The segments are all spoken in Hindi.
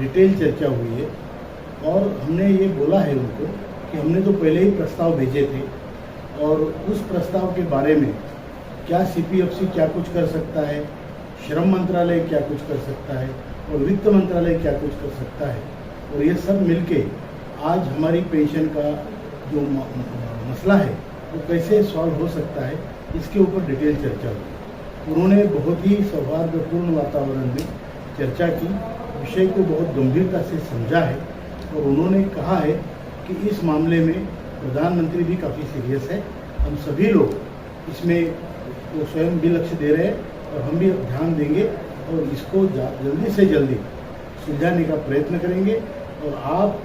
डिटेल चर्चा हुई है और हमने ये बोला है उनको कि हमने तो पहले ही प्रस्ताव भेजे थे और उस प्रस्ताव के बारे में क्या सीपीएफसी क्या कुछ कर सकता है, श्रम मंत्रालय क्या कुछ कर सकता है और वित्त मंत्रालय क्या कुछ कर सकता है, और ये सब मिलके आज हमारी पेंशन का जो मसला है वो कैसे सॉल्व हो सकता है, इसके ऊपर डिटेल चर्चा हुई। उन्होंने बहुत ही सौहार्दपूर्ण वातावरण में चर्चा की, विषय को बहुत गंभीरता से समझा है और उन्होंने कहा है कि इस मामले में प्रधानमंत्री भी काफ़ी सीरियस है, हम सभी लोग इसमें वो स्वयं भी लक्ष्य दे रहे हैं और हम भी ध्यान देंगे और इसको जल्दी से जल्दी सुलझाने का प्रयत्न करेंगे। और आप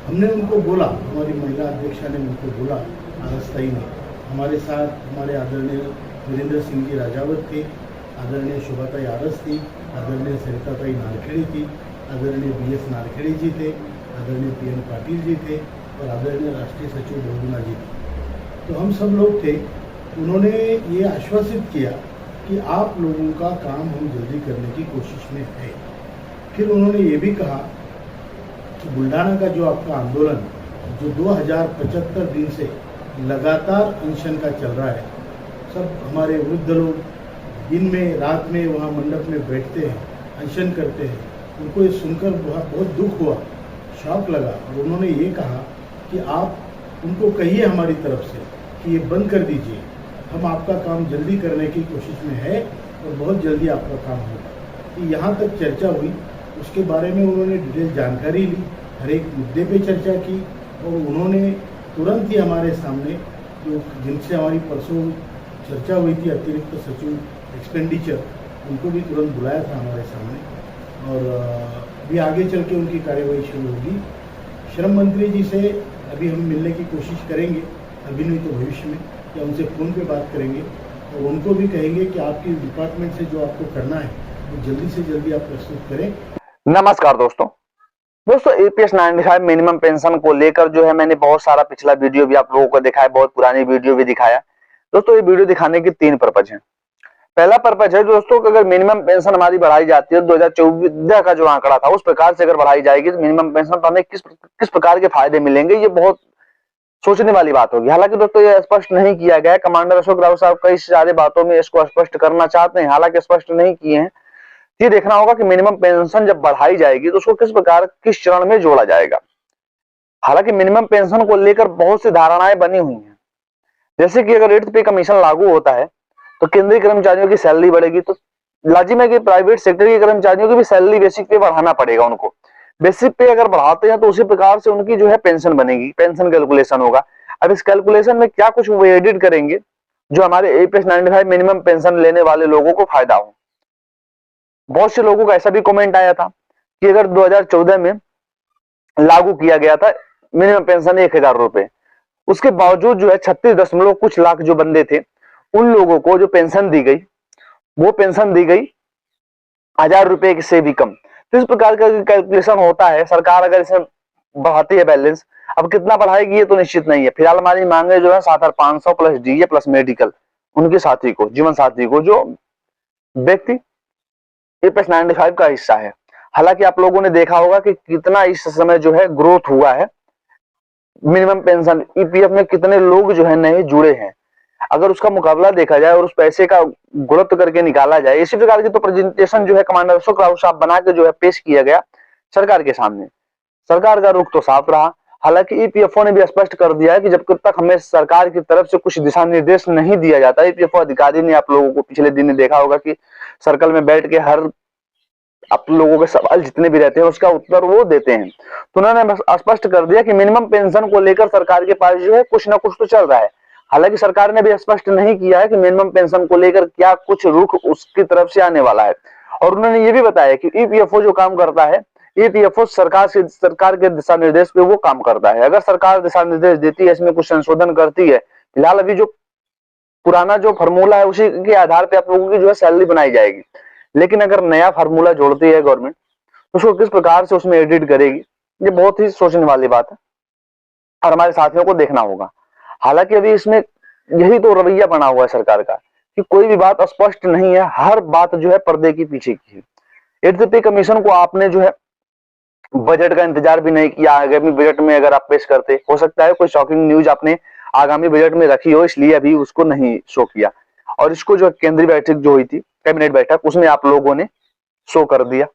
हमने उनको बोला, हमारी महिला अध्यक्षा ने उनको बोला, आरस्ताई ने, हमारे साथ हमारे आदरणीय वीरेंद्र सिंह जी राजावत थे, आदरणीय शोभाताई आरस थी, आदरणीय सरिताताई नारखेड़ी थी, आदरणीय BS नारखेड़ी जी थे, आदरणीय PN पाटिल जी थे और आदरणीय राष्ट्रीय सचिव बहुगुणा जी थे। तो हम सब लोग थे। उन्होंने ये आश्वासित किया कि आप लोगों का काम हम जल्दी करने की कोशिश में है। फिर उन्होंने ये भी कहा कि बुल्ढाना का जो आपका आंदोलन जो 2075 दिन से लगातार अनशन का चल रहा है, सब हमारे वृद्ध लोग दिन में रात में वहाँ मंडप में बैठते हैं, अनशन करते हैं, उनको ये सुनकर बहुत दुख हुआ, शौक लगा और उन्होंने ये कहा कि आप उनको कहिए हमारी तरफ से कि ये बंद कर दीजिए, हम आपका काम जल्दी करने की कोशिश में है और बहुत जल्दी आपका काम होगा। तो यहाँ तक चर्चा हुई, उसके बारे में उन्होंने डिटेल जानकारी ली, हर एक मुद्दे पे चर्चा की और उन्होंने तुरंत ही हमारे सामने जो जिनसे हमारी परसों चर्चा हुई थी, अतिरिक्त सचिव एक्सपेंडिचर, उनको भी तुरंत बुलाया था हमारे सामने और अभी आगे चल के उनकी कार्यवाही शुरू होगी। श्रम मंत्री जी से अभी हम मिलने की कोशिश करेंगे, अभी नहीं तो भविष्य में, या उनसे फ़ोन पे बात करेंगे और उनको भी कहेंगे कि आपकी डिपार्टमेंट से जो आपको करना है वो जल्दी से जल्दी आप प्रस्तुत करें। नमस्कार दोस्तों APS 95 मिनिमम पेंशन को लेकर जो है मैंने बहुत सारा पिछला वीडियो भी आप लोगों को दिखाया, बहुत पुरानी वीडियो भी दिखाया। दोस्तों ये वीडियो दिखाने की 3 पर्पज है। पहला पर्पज है दोस्तों कि अगर मिनिमम पेंशन हमारी बढ़ाई जाती है 2014 का जो आंकड़ा था उस प्रकार से अगर बढ़ाई जाएगी तो मिनिमम पेंशन पर हमें किस प्रकार के फायदे मिलेंगे, ये बहुत सोचने वाली बात होगी। हालांकि दोस्तों ये स्पष्ट नहीं किया गया है। कमांडर अशोक राव साहब कई सारे बातों में इसको स्पष्ट करना चाहते हैं, हालांकि स्पष्ट नहीं किए हैं। ये देखना होगा कि मिनिमम पेंशन जब बढ़ाई जाएगी तो उसको किस प्रकार किस चरण में जोड़ा जाएगा। हालांकि मिनिमम पेंशन को लेकर बहुत सी धारणाएं बनी हुई हैं, जैसे कि अगर 8th पे कमीशन लागू होता है तो केंद्रीय कर्मचारियों की सैलरी बढ़ेगी, तो लाजिम है कि प्राइवेट सेक्टर के कर्मचारियों की भी सैलरी बेसिक पे बढ़ाना पड़ेगा उनको। बेसिक पे अगर बढ़ाते हैं तो उसी प्रकार से उनकी जो है पेंशन बनेगी, पेंशन कैलकुलेशन होगा। अब इस कैलकुलेशन में क्या कुछ वो एडिट करेंगे जो हमारे APS 95 मिनिमम पेंशन लेने वाले लोगों को फायदा हो। बहुत से लोगों का ऐसा भी कमेंट आया था कि अगर 2014 में लागू किया गया था मिनिमम पेंशन 1000 रुपए, उसके बावजूद जो है 36 कुछ लाख जो बंदे थे उन लोगों को जो पेंशन दी गई वो पेंशन दी गई 1000 रुपए से भी कम। तो इस प्रकार का कैलकुलेशन होता है। सरकार अगर इसे बढ़ाती है बैलेंस, अब कितना बढ़ाएगी ये तो निश्चित नहीं है। फिलहाल हमारी मांगे जो है 7500 प्लस DA प्लस मेडिकल उनके साथी को, जीवन साथी को, जो व्यक्ति APS 95 का हिस्सा है। हालांकि आप लोगों ने देखा होगा कि कितना इस समय जो है ग्रोथ हुआ है मिनिमम पेंशन, EPF में कितने लोग जो है नए जुड़े हैं। अगर उसका मुकाबला देखा जाए और उस पैसे का गुणत्व करके निकाला जाए, इसी प्रकार की तो प्रेजेंटेशन जो है कमांडर अशोक राव साहब बना के जो है पेश किया गया सरकार के सामने। सरकार का रुख तो साफ रहा। हालांकि EPFO ने भी स्पष्ट कर दिया है कि जब तक हमें सरकार की तरफ से कुछ दिशा निर्देश नहीं दिया जाता, EPFO अधिकारी ने, आप लोगों को पिछले दिन देखा होगा कि सर्कल में बैठ के हर आप लोगों के सवाल जितने भी रहते हैं उसका उत्तर वो देते हैं। तो उन्होंने स्पष्ट कर दिया कि मिनिमम पेंशन को लेकर सरकार के पास जो है कुछ ना कुछ तो चल रहा है। हालांकि सरकार ने भी स्पष्ट नहीं किया है कि मिनिमम पेंशन को लेकर क्या कुछ रुख उसकी तरफ से आने वाला है। और उन्होंने ये भी बताया कि EPFO जो काम करता है, EPFO सरकार के दिशा निर्देश पे वो काम करता है। अगर सरकार दिशा निर्देश देती है, इसमें कुछ संशोधन करती है, फिलहाल अभी जो पुराना जो फार्मूला है उसी के आधार पे आप लोगों की जो है सैलरी बनाई जाएगी। लेकिन अगर नया फार्मूला जोड़ती है गवर्नमेंट तो उसको किस प्रकार से उसमें एडिट करेगी, ये बहुत ही सोचने वाली बात है और हमारे साथियों को देखना होगा। हालांकि अभी इसमें यही तो रवैया बना हुआ है सरकार का कि कोई भी बात स्पष्ट नहीं है, हर बात जो है पर्दे के पीछे की है। 8th पे कमीशन को आपने जो है बजट का इंतजार भी नहीं किया, आगामी बजट में अगर आप पेश करते, हो सकता है कोई शॉकिंग न्यूज आपने आगामी बजट में रखी हो, इसलिए अभी उसको नहीं शो किया। और इसको जो केंद्रीय बैठक जो हुई थी, कैबिनेट बैठक, उसमें आप लोगों ने शो कर दिया।